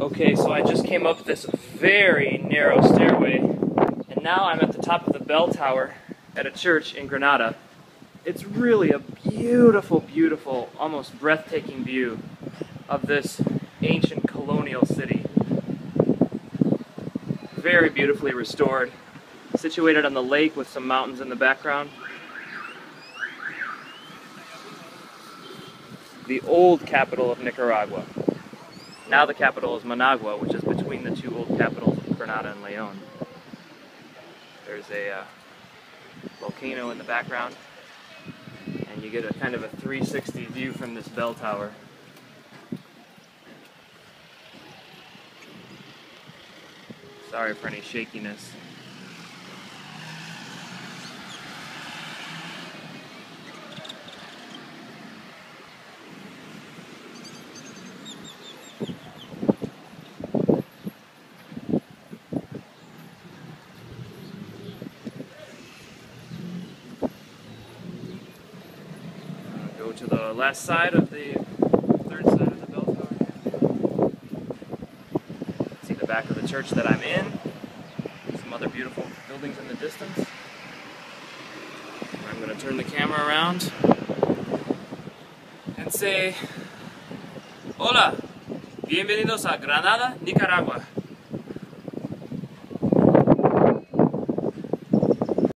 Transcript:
Okay, so I just came up this very narrow stairway, and now I'm at the top of the bell tower at a church in Granada. It's really a beautiful, beautiful, almost breathtaking view of this ancient colonial city. Very beautifully restored, situated on the lake with some mountains in the background. The old capital of Nicaragua. Now the capital is Managua, which is between the two old capitals of Granada and León. There's a volcano in the background, and you get a kind of a 360 view from this bell tower. Sorry for any shakiness. Go to the last side of the third side of the bell tower. See the back of the church that I'm in. Some other beautiful buildings in the distance. I'm going to turn the camera around and say, Hola, bienvenidos a Granada, Nicaragua.